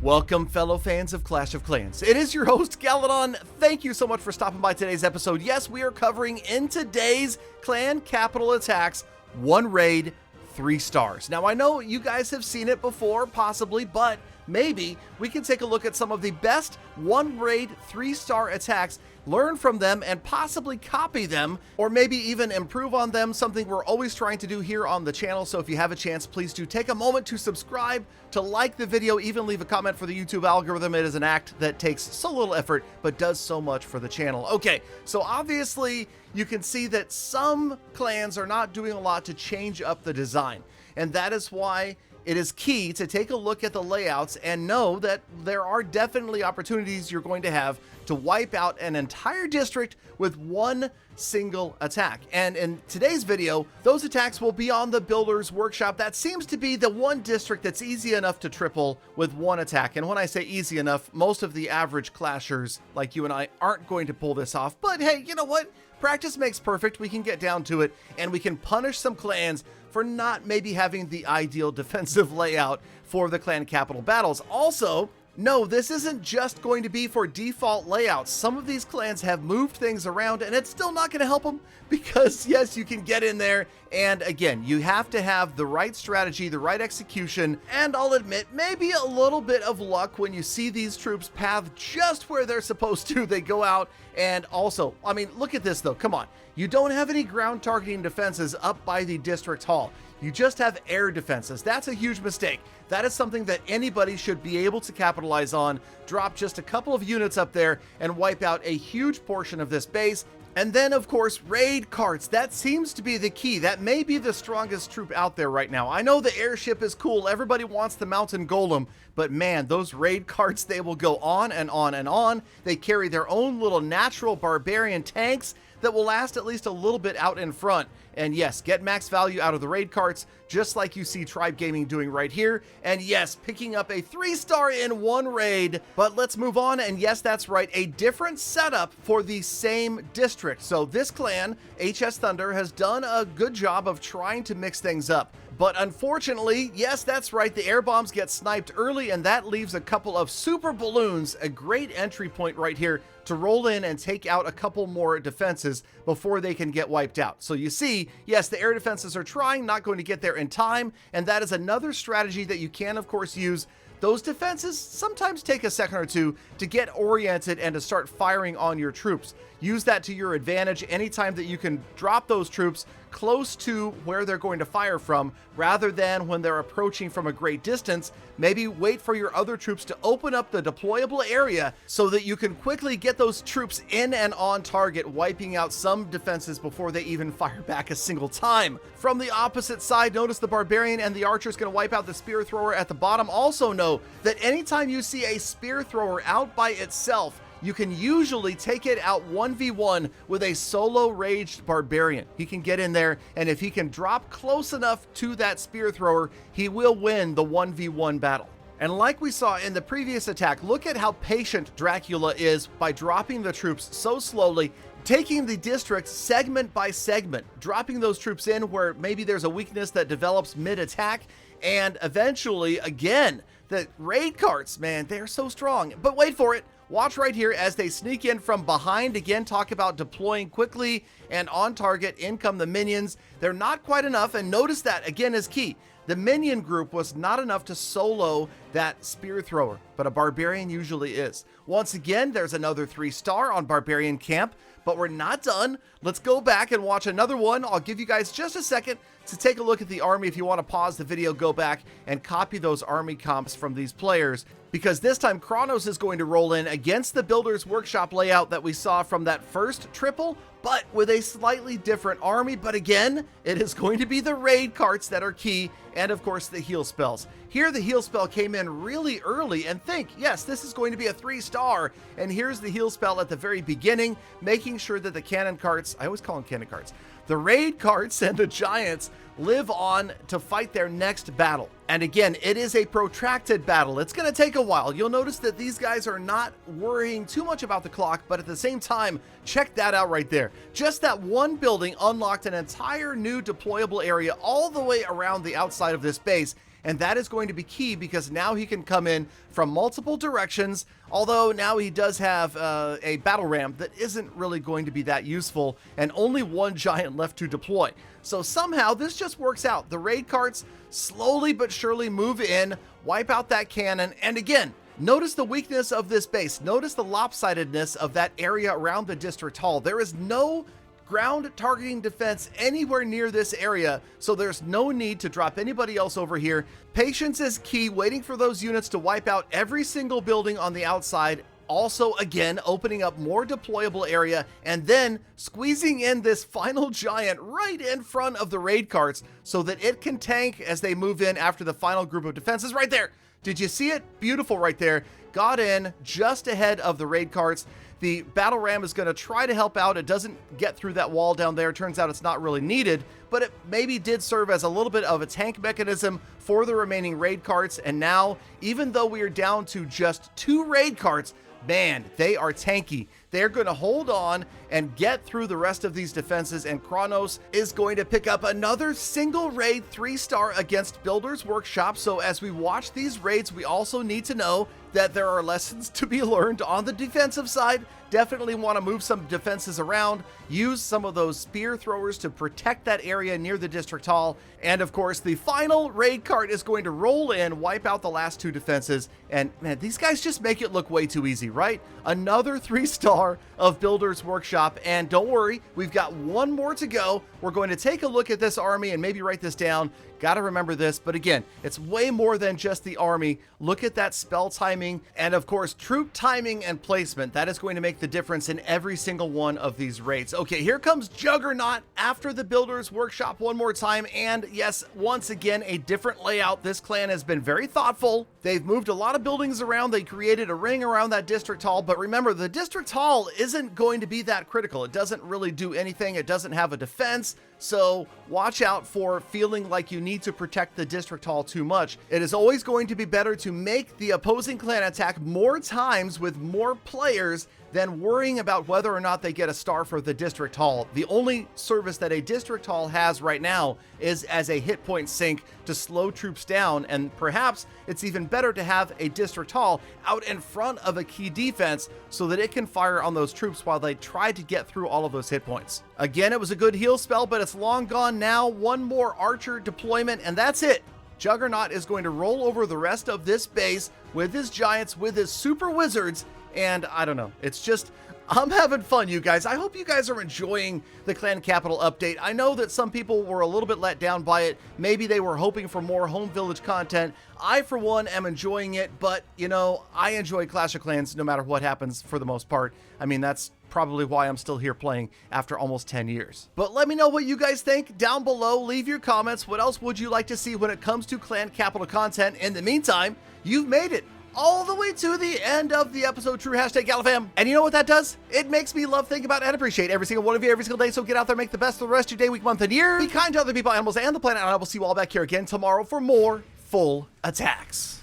Welcome, fellow fans of Clash of Clans. It is your host, Galadon. Thank you so much for stopping by today's episode. Yes, we are covering in today's clan capital attacks, 1 raid, 3 stars. Now, I know you guys have seen it before, possibly, but maybe we can take a look at some of the best 1 raid, 3-star attacks, learn from them, and possibly copy them, or maybe even improve on them, something we're always trying to do here on the channel. So if you have a chance, please do take a moment to subscribe, to like the video, even leave a comment for the YouTube algorithm. It is an act that takes so little effort, but does so much for the channel. Okay, so obviously you can see that some clans are not doing a lot to change up the design, and that is why it is key to take a look at the layouts and know that there are definitely opportunities you're going to have to wipe out an entire district with one single attack. And in today's video, those attacks will be on the Builder's Workshop. That seems to be the one district that's easy enough to triple with one attack. And when I say easy enough, most of the average clashers like you and I aren't going to pull this off. But hey, you know what? Practice makes perfect. We can get down to it, and we can punish some clans for not maybe having the ideal defensive layout for the clan capital battles. Also, no, this isn't just going to be for default layouts. Some of these clans have moved things around, and it's still not going to help them because, yes, you can get in there. And again, you have to have the right strategy, the right execution, and I'll admit, maybe a little bit of luck when you see these troops path just where they're supposed to. They go out, and also, I mean, look at this though. Come on. You don't have any ground targeting defenses up by the district hall. You just have air defenses. That's a huge mistake. That is something that anybody should be able to capitalize on. Drop just a couple of units up there and wipe out a huge portion of this base. And then, of course, raid carts. That seems to be the key. That may be the strongest troop out there right now. I know the airship is cool. Everybody wants the mountain golem. But man, those raid carts, they will go on and on and on. They carry their own little natural barbarian tanks that will last at least a little bit out in front. And yes, get max value out of the raid carts, just like you see Tribe Gaming doing right here. And yes, picking up a 3-star in 1 raid. But let's move on. And yes, that's right, a different setup for the same district. So this clan, HS Thunder, has done a good job of trying to mix things up. But unfortunately, yes, that's right, the air bombs get sniped early, and that leaves a couple of super balloons, a great entry point right here to roll in and take out a couple more defenses before they can get wiped out. So you see, yes, the air defenses are trying, not going to get there in time, and that is another strategy that you can, of course, use. Those defenses sometimes take a second or two to get oriented and to start firing on your troops. Use that to your advantage anytime that you can drop those troops close to where they're going to fire from, rather than when they're approaching from a great distance. Maybe wait for your other troops to open up the deployable area so that you can quickly get those troops in and on target, wiping out some defenses before they even fire back a single time. From the opposite side, notice the barbarian and the archer is going to wipe out the spear thrower at the bottom. Also know that anytime you see a spear thrower out by itself, you can usually take it out 1v1 with a solo raged barbarian. He can get in there, and if he can drop close enough to that spear thrower, he will win the 1v1 battle. And like we saw in the previous attack, look at how patient Dracula is by dropping the troops so slowly, taking the district segment by segment, dropping those troops in where maybe there's a weakness that develops mid-attack, and eventually, again, the raid carts, man, they're so strong. But wait for it. Watch right here as they sneak in from behind. Again, talk about deploying quickly and on target. In come the minions. They're not quite enough, and notice that, again, is key. The minion group was not enough to solo that spear thrower, but a barbarian usually is. Once again, there's another 3-star on barbarian camp, but we're not done. Let's go back and watch another one. I'll give you guys just a second to take a look at the army. If you want to pause the video, go back and copy those army comps from these players, because this time Kronos is going to roll in against the Builder's Workshop layout that we saw from that first triple, but with a slightly different army. But again, it is going to be the raid carts that are key, and of course the heal spells. Here the heal spell came in really early, and think, yes, this is going to be a 3-star, and here's the heal spell at the very beginning, making sure that the cannon carts, I always call them cannon carts, the raid carts and the giants live on to fight their next battle. And again, it is a protracted battle. It's going to take a while. You'll notice that these guys are not worrying too much about the clock, but at the same time, check that out right there. Just that one building unlocked an entire new deployable area all the way around the outside of this base. and that is going to be key because now he can come in from multiple directions, although now he does have a battle ram that isn't really going to be that useful, and only one giant left to deploy. So somehow this just works out. The raid carts slowly but surely move in, wipe out that cannon, and again, notice the weakness of this base. Notice the lopsidedness of that area around the district hall. There is no ground targeting defense anywhere near this area, so there's no need to drop anybody else over here. Patience is key, waiting for those units to wipe out every single building on the outside. Also, again, opening up more deployable area and then squeezing in this final giant right in front of the raid carts so that it can tank as they move in after the final group of defenses. Right there. Did you see it? Beautiful right there. Got in just ahead of the raid carts. The battle ram is going to try to help out. It doesn't get through that wall down there. Turns out it's not really needed, but it maybe did serve as a little bit of a tank mechanism for the remaining raid carts. And now, even though we are down to just 2 raid carts, man, they are tanky. They're going to hold on and get through the rest of these defenses, and Kronos is going to pick up another single raid 3-star against Builder's Workshop. So as we watch these raids, we also need to know that there are lessons to be learned on the defensive side. Definitely want to move some defenses around, use some of those spear throwers to protect that area near the district hall. And of course, the final raid cart is going to roll in, wipe out the last 2 defenses. And man, these guys just make it look way too easy, right? Another 3-star of Builder's Workshop. And don't worry, we've got one more to go. We're going to take a look at this army and maybe write this down. Got to remember this, but again, it's way more than just the army. Look at that spell timing and of course troop timing and placement. That is going to make the difference in every single one of these raids. Okay, here comes Juggernaut after the Builder's Workshop one more time, and yes, once again, a different layout. This clan has been very thoughtful. They've moved a lot of buildings around. They created a ring around that district hall, but remember, the district hall isn't going to be that critical. It doesn't really do anything. It doesn't have a defense. So watch out for feeling like you need to protect the district hall too much. It is always going to be better to make the opposing clan attack more times with more players than worrying about whether or not they get a star for the district hall. The only service that a district hall has right now is as a hit point sink to slow troops down, and perhaps it's even better to have a district hall out in front of a key defense so that it can fire on those troops while they try to get through all of those hit points. Again, it was a good heal spell, but it's long gone now. One more archer deployment, and that's it. Juggernaut is going to roll over the rest of this base with his giants, with his super wizards, and I don't know. It's just, I'm having fun, you guys. I hope you guys are enjoying the Clan Capital update. I know that some people were a little bit let down by it. Maybe they were hoping for more home village content. I, for one, am enjoying it, but, you know, I enjoy Clash of Clans no matter what happens for the most part. I mean, that's probably why I'm still here playing after almost 10 years. But let me know what you guys think down below. Leave your comments. What else would you like to see when it comes to Clan Capital content? In the meantime, you've made it all the way to the end of the episode. True hashtag GalaFam. And you know what that does? It makes me love, think about, and appreciate every single one of you every single day. So get out there, make the best of the rest of your day, week, month, and year. Be kind to other people, animals, and the planet. And I will see you all back here again tomorrow for more full attacks.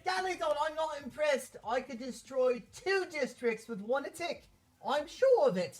Galadon, I'm not impressed. I could destroy 2 districts with 1 attack. I'm sure of it.